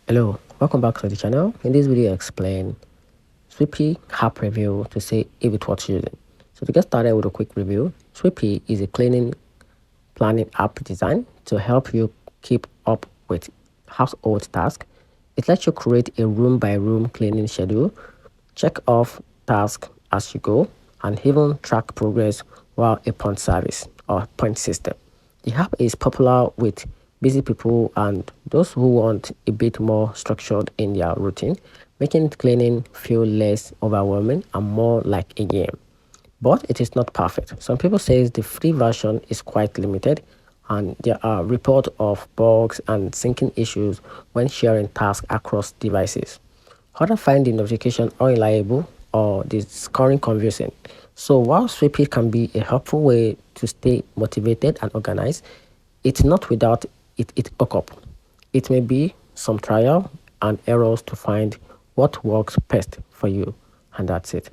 Hello, welcome back to the channel. In this video, I explain SWEEPY app review to see if it worth using. So to get started with a quick review, SWEEPY is a cleaning planning app designed to help you keep up with household tasks. It lets you create a room by room cleaning schedule, check off tasks as you go, and even track progress while a point service or point system. The app is popular with busy people and those who want a bit more structured in their routine, making cleaning feel less overwhelming and more like a game. But it is not perfect. Some people say the free version is quite limited and there are reports of bugs and syncing issues when sharing tasks across devices. Others find the notification unreliable or the scoring confusing. So while Sweepy can be a helpful way to stay motivated and organized, it's not without it hook up. It may be some trial and errors to find what works best for you. And that's it.